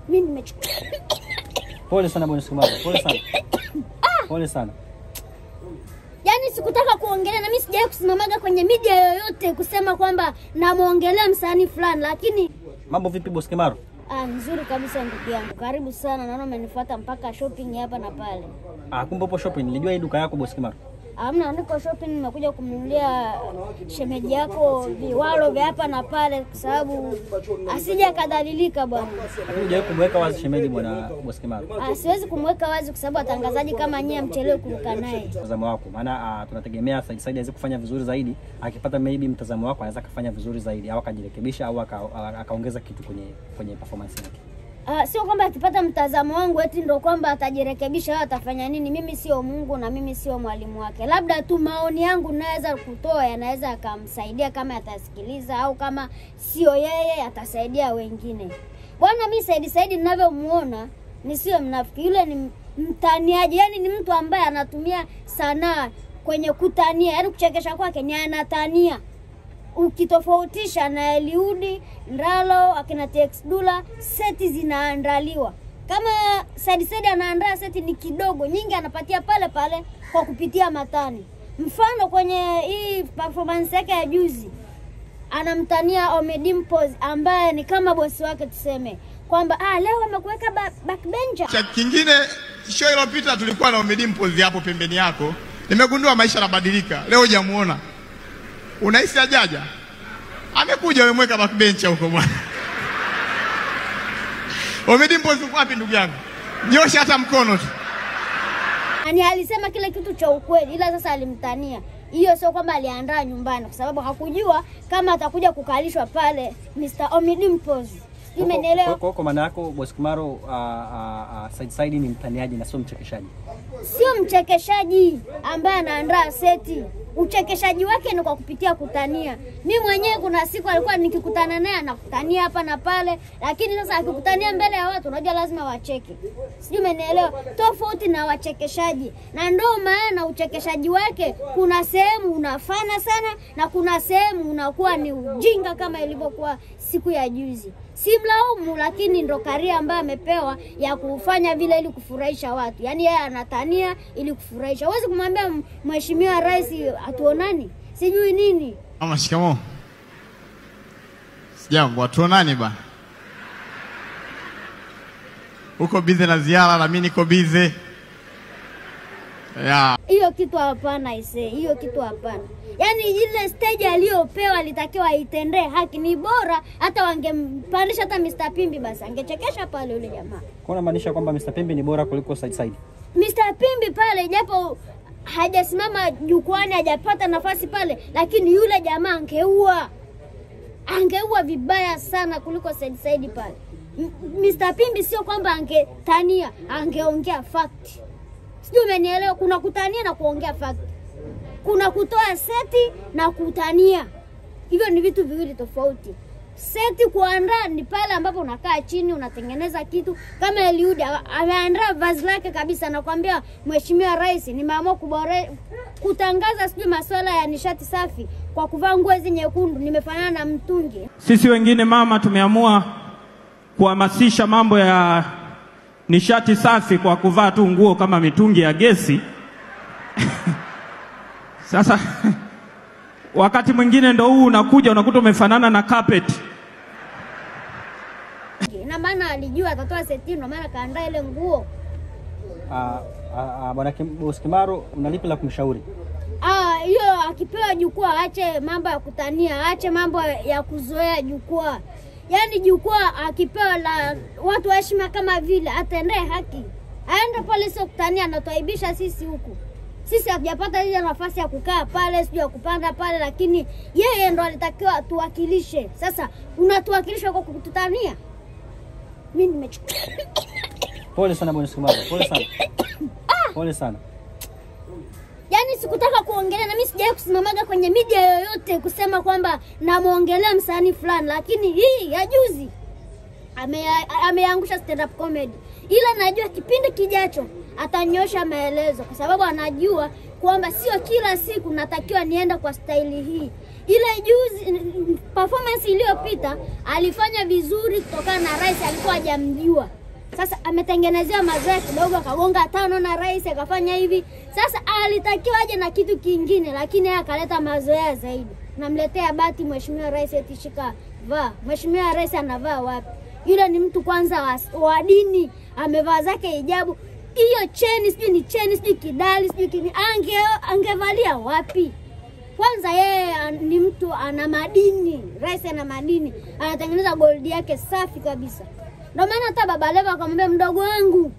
Mimi nimechukia. Pole sana Bwana Boskimaro, pole sana. Pole sana. Yaani sikutaka kuongelea na mimi sijawahi kusimamaga kwenye media yoyote kusema kwamba namuongelea msanii fulani, lakini mambo vipi Boskimaro? Nzuri kabisa ndugu yangu. Karibu sana, naona umenifuata mpaka shopping hapa na pale. Kumbe upo shopping. Nilijua hii duka yako Boskimaro. Hamna, niko shopping, nimekuja kumnunulia shemeji yako viwalo vya hapa na pale kwa sababu asije kadhalilika bwana. Lakini hujawahi kumweka wazi shemeji Bwana Boskimaro? Siwezi kumweka wazi kwa sababu watangazaji kama nyie mchelewe kuruka naye. Mtazamo wako, maana tunategemea Said aweze kufanya vizuri zaidi. Akipata maybe mtazamo wako anaweza kufanya vizuri zaidi au akajirekebisha au akaongeza kitu kwenye performance yake. Sio kwamba akipata mtazamo wangu eti ndio kwamba atajirekebisha au atafanya nini. Mimi sio Mungu na mimi sio mwalimu wake. Labda tu maoni yangu naweza kutoa yanaweza akamsaidia kama atasikiliza, au kama sio yeye atasaidia wengine. Bwana mimi Said ninavyomuona ni sio mnafiki, yule ni mtaniaji. Yaani ni mtu ambaye anatumia sanaa kwenye kutania, yaani kuchekesha kwake ni anatania. Ukitofautisha na Eliudi, Ndalo, akina TX Dula, seti zinaandaliwa. Kama Said anaandaa seti ni kidogo, nyingi anapatia pale pale kwa kupitia matani. Mfano kwenye hii performance yake ya juzi, anamtania Omedimpos ambaye ni kama bosi wake tuseme. Kwamba leo amekuweka backbencher. Cha kingine show iliyopita tulikuwa na Omedimpos hapo pembeni yako. Nimegundua maisha yanabadilika. Leo hujamuona. Unahisi ajaja? Amekuja umemweka backbencher huko bwana. Omedimpos wapi ndugu yangu? Nyosha hata mkono tu. Alisema kile kitu cha ukweli, ila sasa alimtania. Hiyo sio kwamba aliandaa nyumbani kwa sababu hakujua kama atakuja kukalishwa pale Mr. Omedimpos. Umenielewa? Kwa maana yako Boskimaro Said ni mtaniaji na sio mchekeshaji. Sio mchekeshaji ambaye anaandaa seti. Uchekeshaji wake ni kwa kupitia kutania. Mimi mwenyewe kuna siku alikuwa nikikutana naye anakutania hapa na pale, lakini sasa akikutania mbele ya watu unajua lazima wacheke. Sijui umenielewa? Tofauti na wachekeshaji. Na ndio maana uchekeshaji wake kuna sehemu unafana sana na kuna sehemu unakuwa ni ujinga kama ilivyokuwa siku ya juzi. Simlaumu, lakini ndo karia ambayo amepewa ya kufanya vile ili kufurahisha watu. Yaani yeye anatania ili kufurahisha. Huwezi kumwambia Mheshimiwa Rais atuonani sijui nini. Mama shikamoo. Sijambo, atuonani bana. Uko busy na ziara na mimi niko busy. Hiyo kitu hapana hiyo kitu hapana. Yaani ile stage aliyopewa alitakiwa aitendee haki. Ni bora hata wangempandisha hata Mr. Pimbi basi angechekesha pale yule jamaa. Kwa maanisha kwamba Mr. Pimbi ni bora kuliko Said? Mr. Pimbi pale japo hajasimama jukwani, hajapata nafasi pale, lakini yule jamaa angeua vibaya sana kuliko Said pale. Mr. Pimbi sio kwamba angetania, angeongea fact. Sijui umenielewa? Kuna kutania na kuongea fact. Kuna kutoa seti na kutania. Hivyo ni vitu viwili tofauti. Seti kuandaa ni pale ambapo unakaa chini unatengeneza kitu. Kama Eliudi ameandaa vazi lake kabisa, nakwambia Mheshimiwa Rais nimeamua kutangaza sijui masuala ya nishati safi kwa kuvaa nguo hizi nyekundu, nimefanana na mtungi. Sisi wengine mama tumeamua kuhamasisha mambo ya nishati safi kwa kuvaa tu nguo kama mitungi ya gesi. Sasa wakati mwingine ndo huu unakuja unakuta umefanana na carpet. Na maana alijua atatoa seti, ndo maana kaandaa ile nguo. Bwana Boskimaro unalipi la kumshauri? Hiyo akipewa jukwaa aache mambo ya kutania, aache mambo ya kuzoea jukwaa. Yaani jukwaa akipewa la watu wa heshima kama vile atendee haki. Aende pale sio kutania, anatuaibisha sisi huku. Sisi hatujapata ile nafasi ya kukaa pale, sio kupanda pale, lakini yeye ndo alitakiwa tuwakilishe. Sasa unatuwakilisha kwa kututania. Mimi nimechukia. Pole sana Bwana Boskimaro, pole sana. Pole sana. Yaani sikutaka kuongelea na mimi sijawahi kusimamaga kwenye media yoyote kusema kwamba namuongelea msanii fulani, lakini hii ya juzi ameangusha stand up comedy. Ila najua kipindi kijacho atanyosha maelezo kwa sababu anajua kwamba sio kila siku natakiwa nienda kwa staili hii. Ile juzi performance iliyopita alifanya vizuri kutokana na rais alikuwa hajamjua. Sasa ametengenezea mazoea kidogo, akagonga 5 na rais akafanya hivi. Sasa alitakiwa aje na kitu kingine, lakini yeye akaleta mazoea zaidi. Namletea bati mheshimiwa rais eti shika vaa. Mheshimiwa rais anavaa wapi? Yule ni mtu kwanza wa dini, amevaa zake hijabu. Hiyo cheni sijui ni cheni sijui kidali sijui angevalia wapi? Kwanza yeye ni mtu ana madini, rais ana madini, anatengeneza gold yake safi kabisa. Ndio maana hata Baba Levo akamwambia mdogo wangu,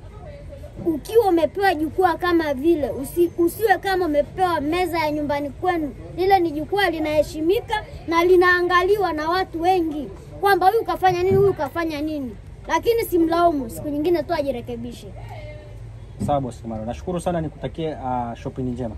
ukiwa umepewa jukwaa kama vile, usiwe kama umepewa meza ya nyumbani kwenu. Lile ni jukwaa linaheshimika na linaangaliwa na watu wengi, kwamba huyu kafanya nini, huyu kafanya nini. Lakini simlaumu, siku nyingine tu ajirekebishe. Sawa boss Kamaro. Nashukuru sana, nikutakie shopping njema.